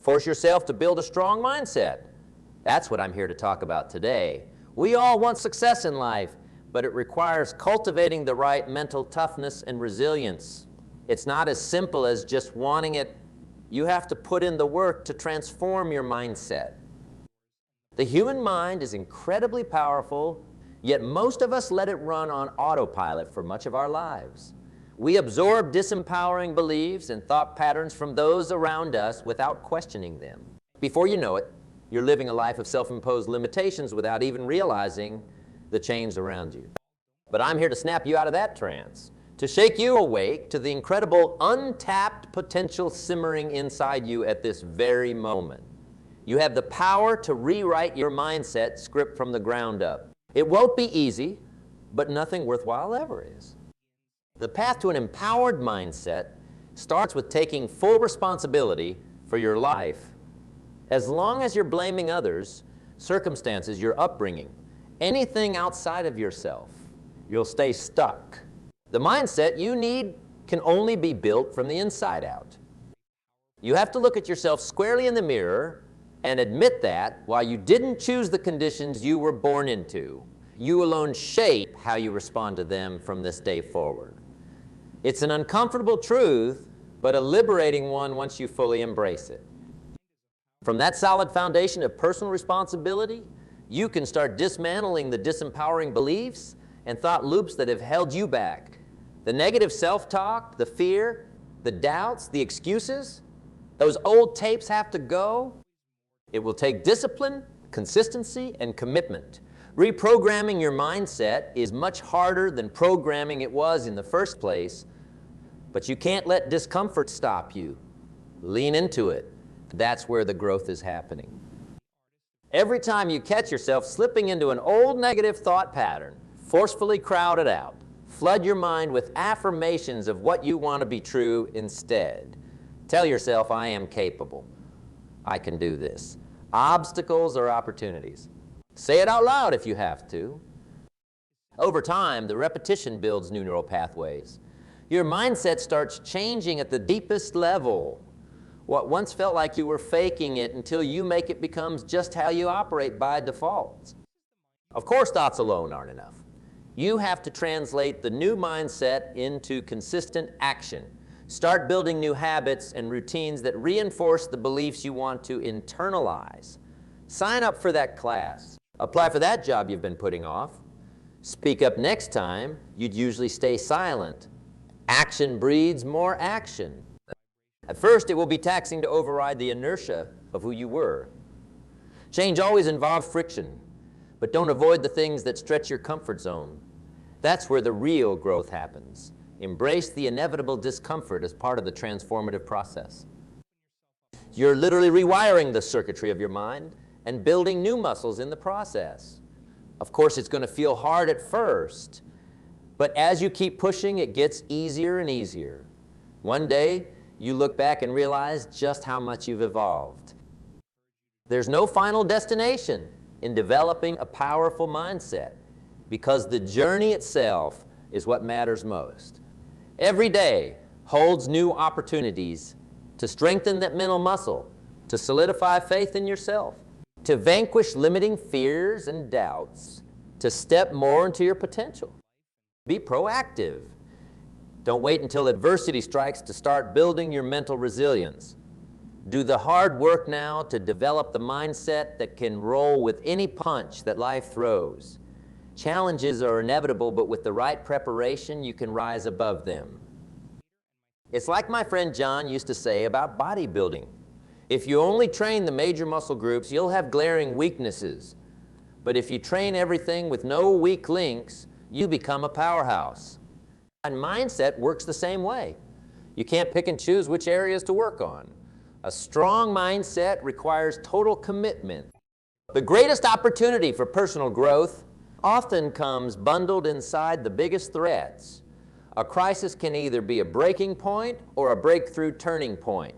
Force yourself to build a strong mindset. That's what I'm here to talk about today. We all want success in life, but it requires cultivating the right mental toughness and resilience. It's not as simple as just wanting it. You have to put in the work to transform your mindset. The human mind is incredibly powerful, yet most of us let it run on autopilot for much of our lives. We absorb disempowering beliefs and thought patterns from those around us without questioning them. Before you know it, you're living a life of self-imposed limitations without even realizing the change around you. But I'm here to snap you out of that trance, to shake you awake to the incredible untapped potential simmering inside you at this very moment. You have the power to rewrite your mindset script from the ground up. It won't be easy, but nothing worthwhile ever is. The path to an empowered mindset starts with taking full responsibility for your life. As long as you're blaming others, circumstances, your upbringing, anything outside of yourself, you'll stay stuck. The mindset you need can only be built from the inside out. You have to look at yourself squarely in the mirror and admit that while you didn't choose the conditions you were born into, you alone shape how you respond to them from this day forward. It's an uncomfortable truth, but a liberating one once you fully embrace it. From that solid foundation of personal responsibility, you can start dismantling the disempowering beliefs and thought loops that have held you back. The negative self-talk, the fear, the doubts, the excuses, those old tapes have to go. It will take discipline, consistency, and commitment. Reprogramming your mindset is much harder than programming it was in the first place, but you can't let discomfort stop you. Lean into it. That's where the growth is happening. Every time you catch yourself slipping into an old negative thought pattern, forcefully crowd it out. Flood your mind with affirmations of what you want to be true instead. Tell yourself, I am capable. I can do this. Obstacles are opportunities. Say it out loud if you have to. Over time, the repetition builds new neural pathways. Your mindset starts changing at the deepest level. What once felt like you were faking it until you make it becomes just how you operate by default. Of course, thoughts alone aren't enough. You have to translate the new mindset into consistent action. Start building new habits and routines that reinforce the beliefs you want to internalize. Sign up for that class. Apply for that job you've been putting off. Speak up next time you'd usually stay silent. Action breeds more action. At first, it will be taxing to override the inertia of who you were. Change always involves friction, but don't avoid the things that stretch your comfort zone. That's where the real growth happens. Embrace the inevitable discomfort as part of the transformative process. You're literally rewiring the circuitry of your mind and building new muscles in the process. Of course, it's going to feel hard at first, but as you keep pushing, it gets easier and easier. One day, you look back and realize just how much you've evolved. There's no final destination in developing a powerful mindset because the journey itself is what matters most. Every day holds new opportunities to strengthen that mental muscle, to solidify faith in yourself, to vanquish limiting fears and doubts, to step more into your potential. Be proactive. Don't wait until adversity strikes to start building your mental resilience. Do the hard work now to develop the mindset that can roll with any punch that life throws. Challenges are inevitable, but with the right preparation, you can rise above them. It's like my friend John used to say about bodybuilding. If you only train the major muscle groups, you'll have glaring weaknesses. But if you train everything with no weak links, you become a powerhouse. And mindset works the same way. You can't pick and choose which areas to work on. A strong mindset requires total commitment. The greatest opportunity for personal growth often comes bundled inside the biggest threats. A crisis can either be a breaking point or a breakthrough turning point.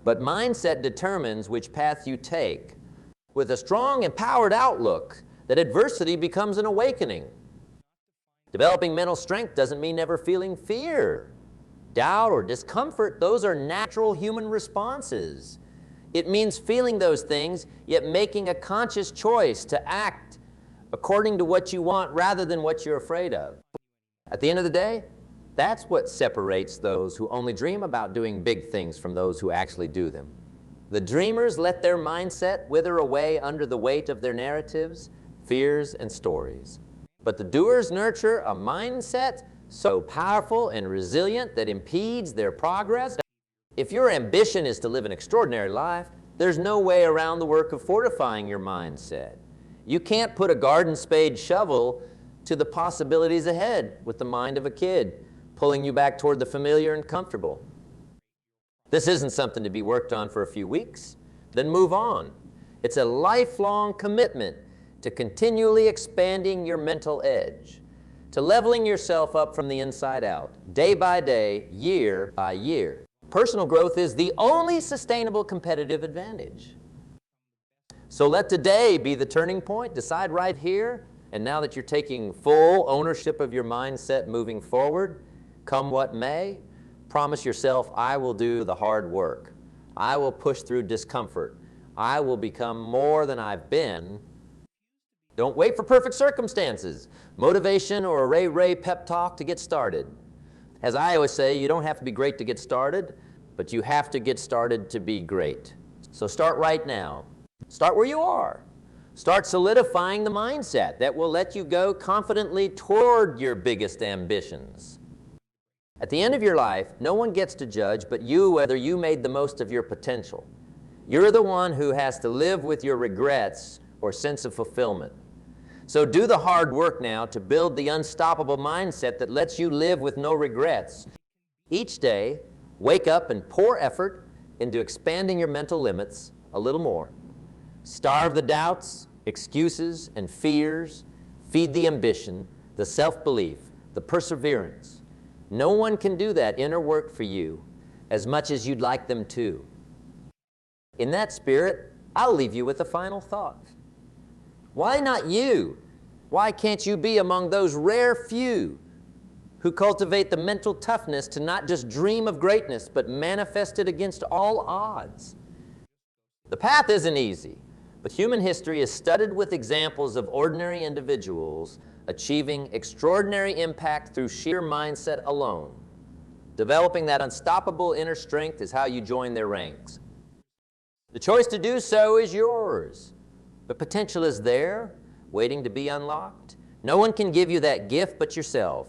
But mindset determines which path you take. With a strong, empowered outlook, that adversity becomes an awakening. Developing mental strength doesn't mean never feeling fear, doubt, or discomfort. Those are natural human responses. It means feeling those things, yet making a conscious choice to act according to what you want rather than what you're afraid of. At the end of the day, that's what separates those who only dream about doing big things from those who actually do them. The dreamers let their mindset wither away under the weight of their narratives, fears, and stories. But the doers nurture a mindset so powerful and resilient that impedes their progress. If your ambition is to live an extraordinary life, there's no way around the work of fortifying your mindset. You can't put a garden spade shovel to the possibilities ahead with the mind of a kid, pulling you back toward the familiar and comfortable. This isn't something to be worked on for a few weeks, then move on. It's a lifelong commitment to continually expanding your mental edge, to leveling yourself up from the inside out, day by day, year by year. Personal growth is the only sustainable competitive advantage. So let today be the turning point. Decide right here, and now that you're taking full ownership of your mindset moving forward, come what may, promise yourself, I will do the hard work. I will push through discomfort. I will become more than I've been. Don't wait for perfect circumstances, motivation, or a Ray pep talk to get started. As I always say, you don't have to be great to get started, but you have to get started to be great. So start right now. Start where you are. Start solidifying the mindset that will let you go confidently toward your biggest ambitions. At the end of your life, no one gets to judge but you whether you made the most of your potential. You're the one who has to live with your regrets or sense of fulfillment. So do the hard work now to build the unstoppable mindset that lets you live with no regrets. Each day, wake up and pour effort into expanding your mental limits a little more. Starve the doubts, excuses, and fears. Feed the ambition, the self-belief, the perseverance. No one can do that inner work for you as much as you'd like them to. In that spirit, I'll leave you with a final thought. Why not you? Why can't you be among those rare few who cultivate the mental toughness to not just dream of greatness, but manifest it against all odds? The path isn't easy, but human history is studded with examples of ordinary individuals achieving extraordinary impact through sheer mindset alone. Developing that unstoppable inner strength is how you join their ranks. The choice to do so is yours. The potential is there, waiting to be unlocked. No one can give you that gift but yourself.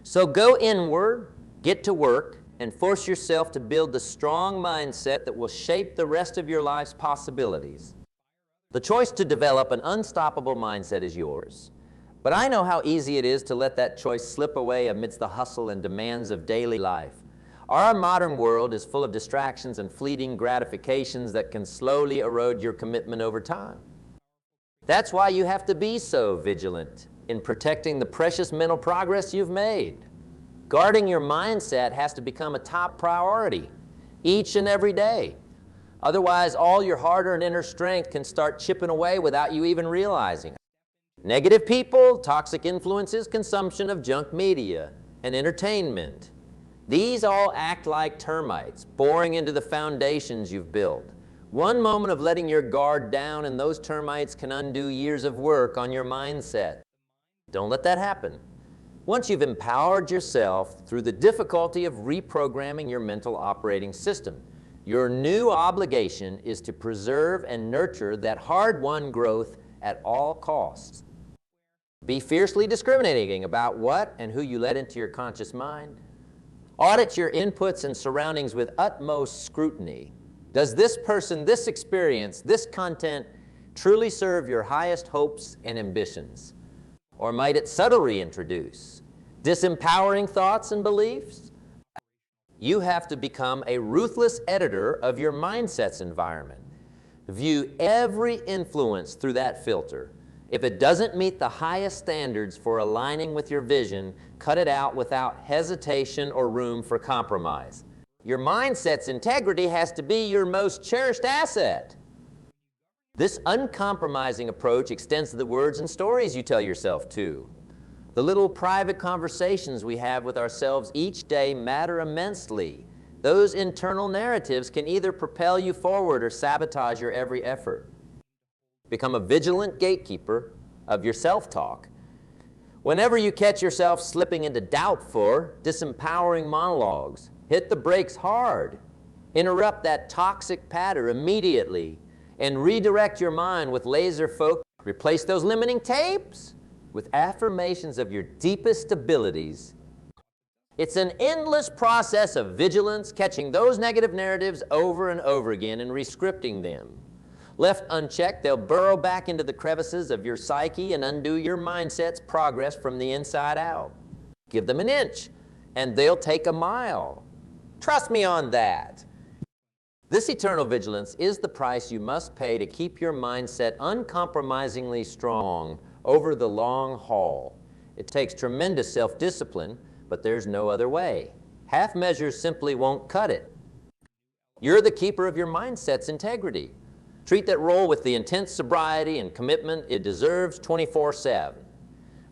So go inward, get to work, and force yourself to build the strong mindset that will shape the rest of your life's possibilities. The choice to develop an unstoppable mindset is yours. But I know how easy it is to let that choice slip away amidst the hustle and demands of daily life. Our modern world is full of distractions and fleeting gratifications that can slowly erode your commitment over time. That's why you have to be so vigilant in protecting the precious mental progress you've made. Guarding your mindset has to become a top priority each and every day. Otherwise, all your hard-earned inner strength can start chipping away without you even realizing. Negative people, toxic influences, consumption of junk media, and entertainment. These all act like termites, boring into the foundations you've built. One moment of letting your guard down and those termites can undo years of work on your mindset. Don't let that happen. Once you've empowered yourself through the difficulty of reprogramming your mental operating system, your new obligation is to preserve and nurture that hard-won growth at all costs. Be fiercely discriminating about what and who you let into your conscious mind. Audit your inputs and surroundings with utmost scrutiny. Does this person, this experience, this content truly serve your highest hopes and ambitions? Or might it subtly introduce disempowering thoughts and beliefs? You have to become a ruthless editor of your mindset's environment. View every influence through that filter. If it doesn't meet the highest standards for aligning with your vision, cut it out without hesitation or room for compromise. Your mindset's integrity has to be your most cherished asset. This uncompromising approach extends to the words and stories you tell yourself too. The little private conversations we have with ourselves each day matter immensely. Those internal narratives can either propel you forward or sabotage your every effort. Become a vigilant gatekeeper of your self-talk. Whenever you catch yourself slipping into doubtful, disempowering monologues, hit the brakes hard. Interrupt that toxic pattern immediately and redirect your mind with laser focus. Replace those limiting tapes with affirmations of your deepest abilities. It's an endless process of vigilance, catching those negative narratives over and over again and rescripting them. Left unchecked, they'll burrow back into the crevices of your psyche and undo your mindset's progress from the inside out. Give them an inch, and they'll take a mile. Trust me on that. This eternal vigilance is the price you must pay to keep your mindset uncompromisingly strong over the long haul. It takes tremendous self-discipline, but there's no other way. Half measures simply won't cut it. You're the keeper of your mindset's integrity. Treat that role with the intense sobriety and commitment it deserves 24/7.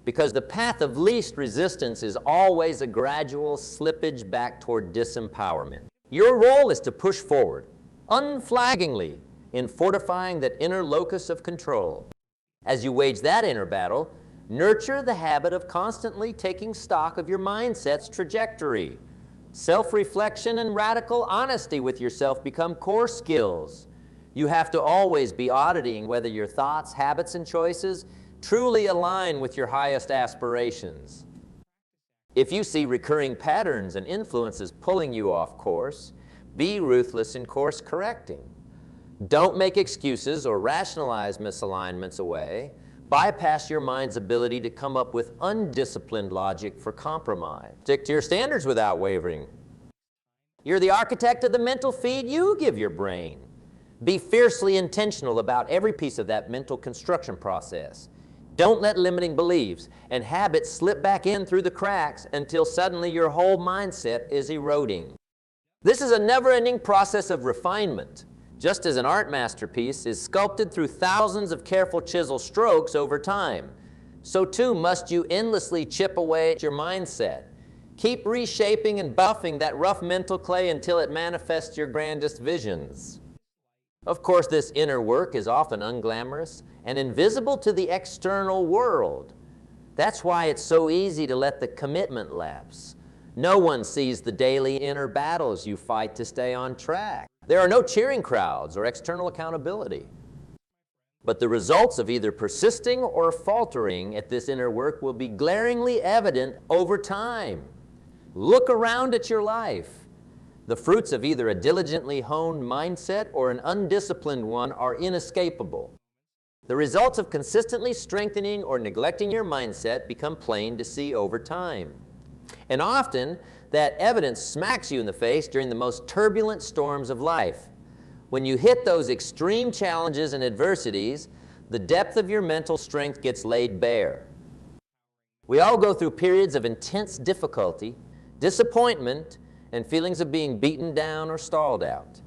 Because the path of least resistance is always a gradual slippage back toward disempowerment. Your role is to push forward, unflaggingly, in fortifying that inner locus of control. As you wage that inner battle, nurture the habit of constantly taking stock of your mindset's trajectory. Self-reflection and radical honesty with yourself become core skills. You have to always be auditing whether your thoughts, habits, and choices truly align with your highest aspirations. If you see recurring patterns and influences pulling you off course, be ruthless in course correcting. Don't make excuses or rationalize misalignments away. Bypass your mind's ability to come up with undisciplined logic for compromise. Stick to your standards without wavering. You're the architect of the mental feed you give your brain. Be fiercely intentional about every piece of that mental construction process. Don't let limiting beliefs and habits slip back in through the cracks until suddenly your whole mindset is eroding. This is a never-ending process of refinement. Just as an art masterpiece is sculpted through thousands of careful chisel strokes over time, so too must you endlessly chip away at your mindset. Keep reshaping and buffing that rough mental clay until it manifests your grandest visions. Of course, this inner work is often unglamorous and invisible to the external world. That's why it's so easy to let the commitment lapse. No one sees the daily inner battles you fight to stay on track. There are no cheering crowds or external accountability. But the results of either persisting or faltering at this inner work will be glaringly evident over time. Look around at your life. The fruits of either a diligently honed mindset or an undisciplined one are inescapable. The results of consistently strengthening or neglecting your mindset become plain to see over time. And often, that evidence smacks you in the face during the most turbulent storms of life. When you hit those extreme challenges and adversities, the depth of your mental strength gets laid bare. We all go through periods of intense difficulty, disappointment, and feelings of being beaten down or stalled out.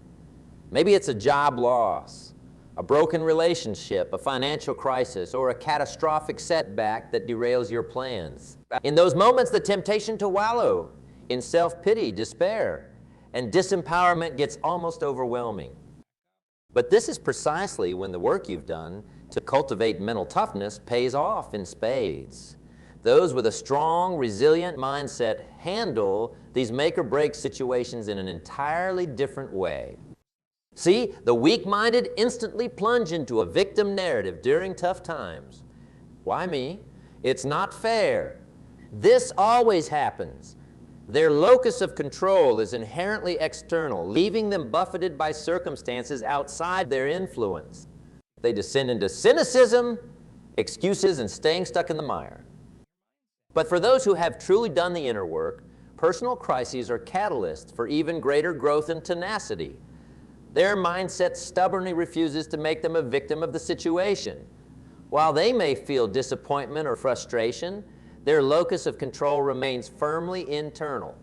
Maybe it's a job loss, a broken relationship, a financial crisis, or a catastrophic setback that derails your plans. In those moments, the temptation to wallow in self-pity, despair, and disempowerment gets almost overwhelming. But this is precisely when the work you've done to cultivate mental toughness pays off in spades. Those with a strong, resilient mindset handle these make-or-break situations in an entirely different way. See, the weak-minded instantly plunge into a victim narrative during tough times. Why me? It's not fair. This always happens. Their locus of control is inherently external, leaving them buffeted by circumstances outside their influence. They descend into cynicism, excuses, and staying stuck in the mire. But for those who have truly done the inner work, personal crises are catalysts for even greater growth and tenacity. Their mindset stubbornly refuses to make them a victim of the situation. While they may feel disappointment or frustration, their locus of control remains firmly internal.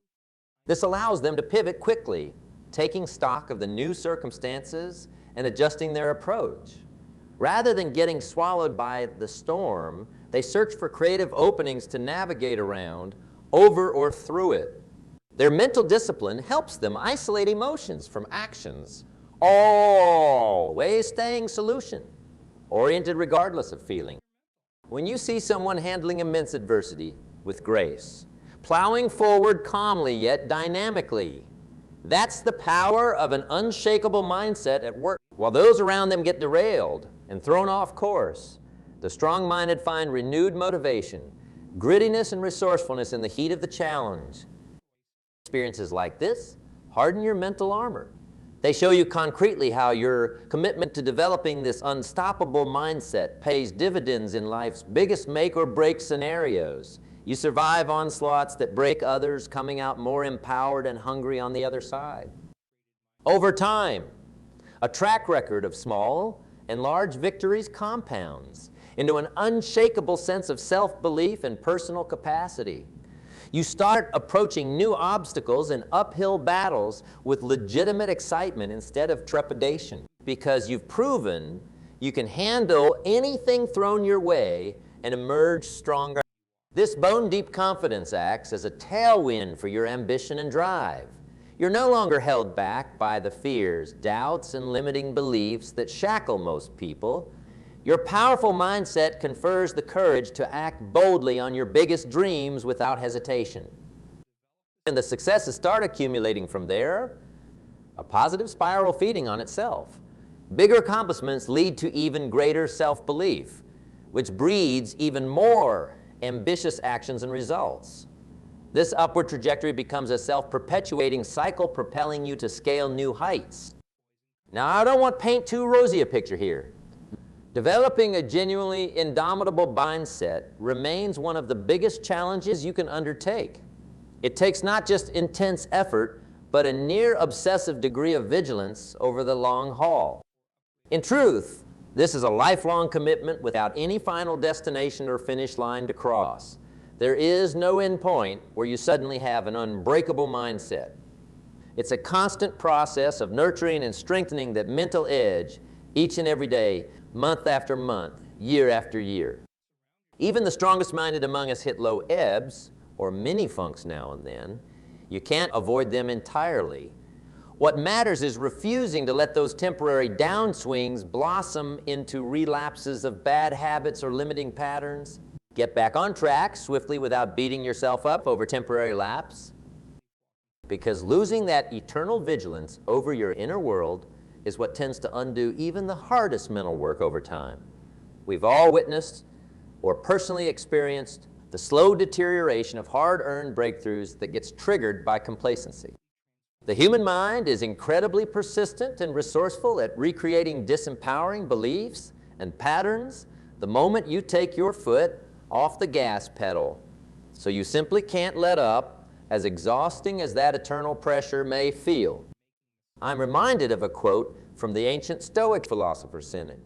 This allows them to pivot quickly, taking stock of the new circumstances and adjusting their approach. Rather than getting swallowed by the storm, they search for creative openings to navigate around, over or through it. Their mental discipline helps them isolate emotions from actions, always staying solution-oriented regardless of feeling. When you see someone handling immense adversity with grace, plowing forward calmly yet dynamically, that's the power of an unshakable mindset at work. While those around them get derailed and thrown off course, the strong-minded find renewed motivation, grittiness, and resourcefulness in the heat of the challenge. Experiences like this harden your mental armor. They show you concretely how your commitment to developing this unstoppable mindset pays dividends in life's biggest make-or-break scenarios. You survive onslaughts that break others, coming out more empowered and hungry on the other side. Over time, a track record of small and large victories compounds into an unshakable sense of self-belief and personal capacity. You start approaching new obstacles and uphill battles with legitimate excitement instead of trepidation, because you've proven you can handle anything thrown your way and emerge stronger. This bone-deep confidence acts as a tailwind for your ambition and drive. You're no longer held back by the fears, doubts, and limiting beliefs that shackle most people. Your powerful mindset confers the courage to act boldly on your biggest dreams without hesitation. And the successes start accumulating from there, a positive spiral feeding on itself. Bigger accomplishments lead to even greater self-belief, which breeds even more ambitious actions and results. This upward trajectory becomes a self-perpetuating cycle, propelling you to scale new heights. Now, I don't want to paint too rosy a picture here. Developing a genuinely indomitable mindset remains one of the biggest challenges you can undertake. It takes not just intense effort, but a near obsessive degree of vigilance over the long haul. In truth, this is a lifelong commitment without any final destination or finish line to cross. There is no end point where you suddenly have an unbreakable mindset. It's a constant process of nurturing and strengthening that mental edge each and every day, month after month, year after year. Even the strongest minded among us hit low ebbs, or mini funks now and then. You can't avoid them entirely. What matters is refusing to let those temporary downswings blossom into relapses of bad habits or limiting patterns. Get back on track swiftly without beating yourself up over temporary lapse. Because losing that eternal vigilance over your inner world is what tends to undo even the hardest mental work over time. We've all witnessed or personally experienced the slow deterioration of hard-earned breakthroughs that gets triggered by complacency. The human mind is incredibly persistent and resourceful at recreating disempowering beliefs and patterns the moment you take your foot off the gas pedal. So you simply can't let up, as exhausting as that eternal pressure may feel. I'm reminded of a quote from the ancient Stoic philosopher Seneca.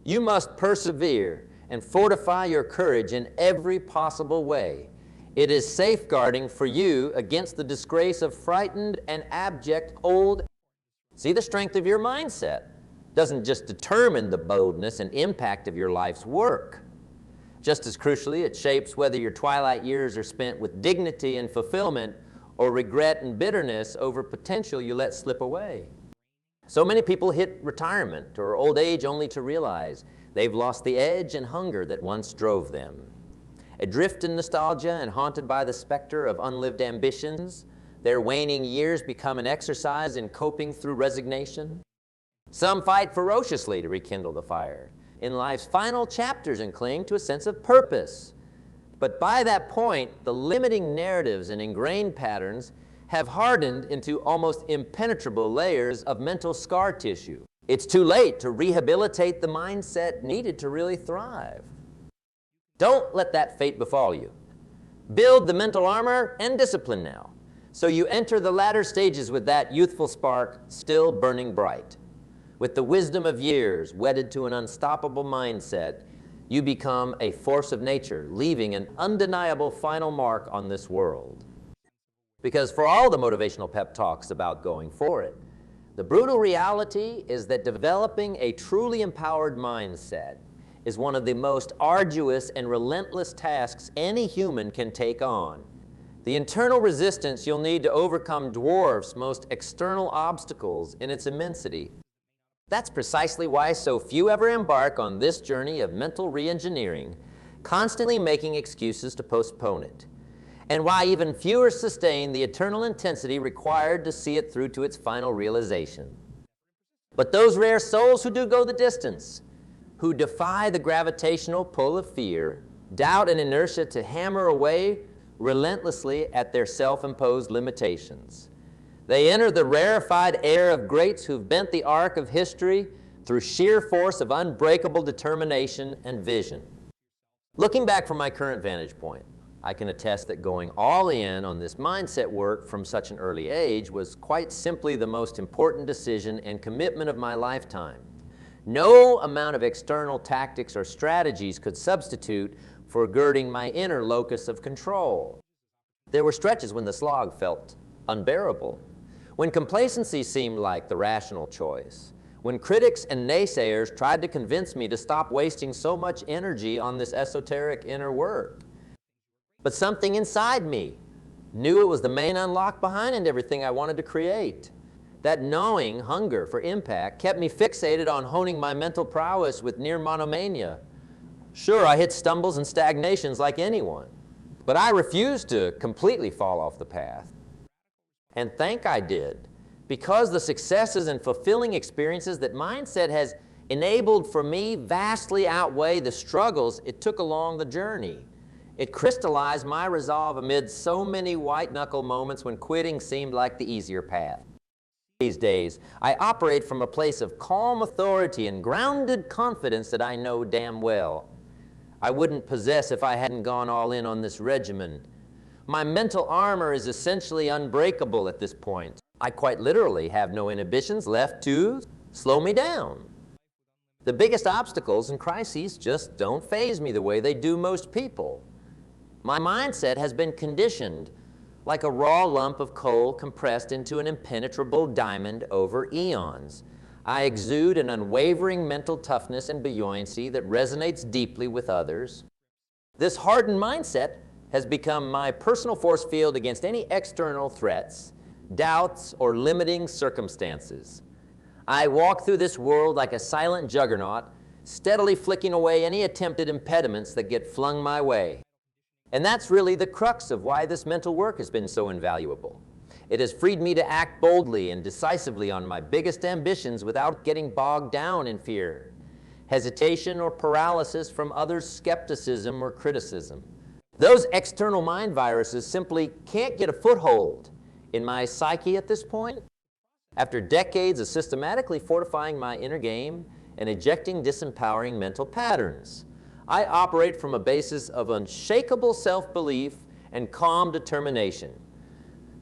You must persevere and fortify your courage in every possible way. It is safeguarding for you against the disgrace of frightened and abject old. See, the strength of your mindset doesn't just determine the boldness and impact of your life's work. Just as crucially, it shapes whether your twilight years are spent with dignity and fulfillment or regret and bitterness over potential you let slip away. So many people hit retirement or old age only to realize they've lost the edge and hunger that once drove them. Adrift in nostalgia and haunted by the specter of unlived ambitions, their waning years become an exercise in coping through resignation. Some fight ferociously to rekindle the fire in life's final chapters and cling to a sense of purpose. But by that point, the limiting narratives and ingrained patterns have hardened into almost impenetrable layers of mental scar tissue. It's too late to rehabilitate the mindset needed to really thrive. Don't let that fate befall you. Build the mental armor and discipline now, so you enter the latter stages with that youthful spark still burning bright. With the wisdom of years wedded to an unstoppable mindset, you become a force of nature, leaving an undeniable final mark on this world. Because for all the motivational pep talks about going for it, the brutal reality is that developing a truly empowered mindset is one of the most arduous and relentless tasks any human can take on. The internal resistance you'll need to overcome dwarfs most external obstacles in its immensity. That's precisely why so few ever embark on this journey of mental re-engineering, constantly making excuses to postpone it, and why even fewer sustain the eternal intensity required to see it through to its final realization. But those rare souls who do go the distance, who defy the gravitational pull of fear, doubt, and inertia to hammer away relentlessly at their self-imposed limitations. They enter the rarefied air of greats who've bent the arc of history through sheer force of unbreakable determination and vision. Looking back from my current vantage point, I can attest that going all in on this mindset work from such an early age was quite simply the most important decision and commitment of my lifetime. No amount of external tactics or strategies could substitute for girding my inner locus of control. There were stretches when the slog felt unbearable, when complacency seemed like the rational choice, when critics and naysayers tried to convince me to stop wasting so much energy on this esoteric inner work. But something inside me knew it was the main unlock behind everything I wanted to create. That gnawing hunger for impact kept me fixated on honing my mental prowess with near monomania. Sure, I hit stumbles and stagnations like anyone, but I refused to completely fall off the path. And thank I did, because the successes and fulfilling experiences that mindset has enabled for me vastly outweigh the struggles it took along the journey. It crystallized my resolve amid so many white-knuckle moments when quitting seemed like the easier path. These days, I operate from a place of calm authority and grounded confidence that I know damn well I wouldn't possess if I hadn't gone all in on this regimen. My mental armor is essentially unbreakable at this point. I quite literally have no inhibitions left to slow me down. The biggest obstacles and crises just don't faze me the way they do most people. My mindset has been conditioned like a raw lump of coal compressed into an impenetrable diamond over eons. I exude an unwavering mental toughness and buoyancy that resonates deeply with others. This hardened mindset has become my personal force field against any external threats, doubts, or limiting circumstances. I walk through this world like a silent juggernaut, steadily flicking away any attempted impediments that get flung my way. And that's really the crux of why this mental work has been so invaluable. It has freed me to act boldly and decisively on my biggest ambitions without getting bogged down in fear, hesitation, or paralysis from others' skepticism or criticism. Those external mind viruses simply can't get a foothold in my psyche at this point. After decades of systematically fortifying my inner game and ejecting disempowering mental patterns, I operate from a basis of unshakable self-belief and calm determination.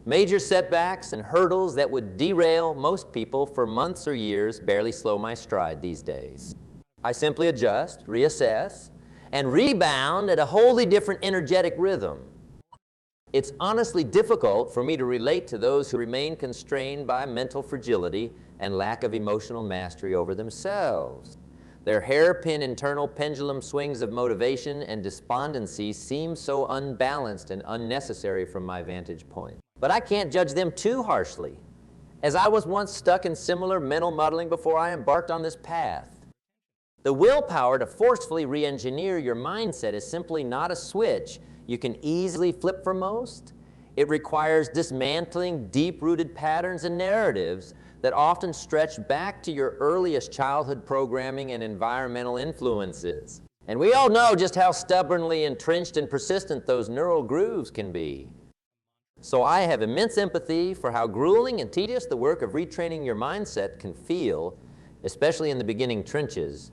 Major setbacks and hurdles that would derail most people for months or years barely slow my stride these days. I simply adjust, reassess, and rebound at a wholly different energetic rhythm. It's honestly difficult for me to relate to those who remain constrained by mental fragility and lack of emotional mastery over themselves. Their hairpin internal pendulum swings of motivation and despondency seem so unbalanced and unnecessary from my vantage point. But I can't judge them too harshly, as I was once stuck in similar mental muddling before I embarked on this path. The willpower to forcefully re-engineer your mindset is simply not a switch you can easily flip for most. It requires dismantling deep-rooted patterns and narratives that often stretch back to your earliest childhood programming and environmental influences. And we all know just how stubbornly entrenched and persistent those neural grooves can be. So I have immense empathy for how grueling and tedious the work of retraining your mindset can feel, especially in the beginning trenches.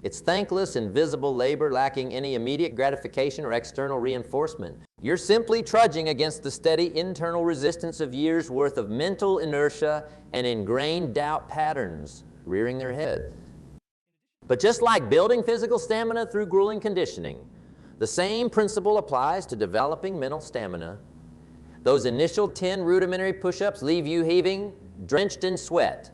It's thankless, invisible labor lacking any immediate gratification or external reinforcement. You're simply trudging against the steady internal resistance of years' worth of mental inertia and ingrained doubt patterns rearing their head. But just like building physical stamina through grueling conditioning, the same principle applies to developing mental stamina. Those initial 10 rudimentary push-ups leave you heaving, drenched in sweat.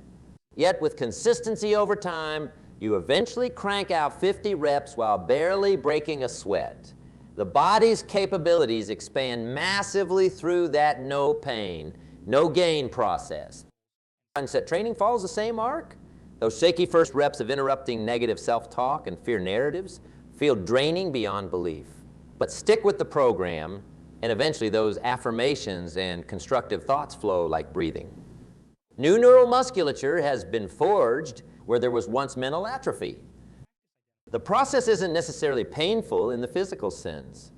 Yet with consistency over time, you eventually crank out 50 reps while barely breaking a sweat. The body's capabilities expand massively through that no pain, no gain process. Mindset training follows the same arc. Those shaky first reps of interrupting negative self-talk and fear narratives feel draining beyond belief. But stick with the program, and eventually those affirmations and constructive thoughts flow like breathing. New neural musculature has been forged where there was once mental atrophy. The process isn't necessarily painful in the physical sense.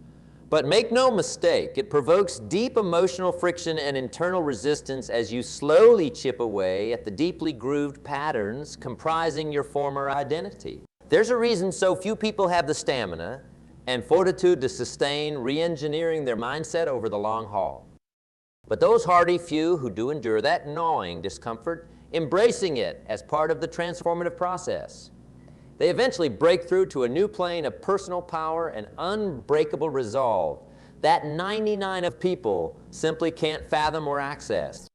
But make no mistake, it provokes deep emotional friction and internal resistance as you slowly chip away at the deeply grooved patterns comprising your former identity. There's a reason so few people have the stamina and fortitude to sustain re-engineering their mindset over the long haul. But those hardy few who do endure that gnawing discomfort, embracing it as part of the transformative process, they eventually break through to a new plane of personal power and unbreakable resolve that 99% of people simply can't fathom or access.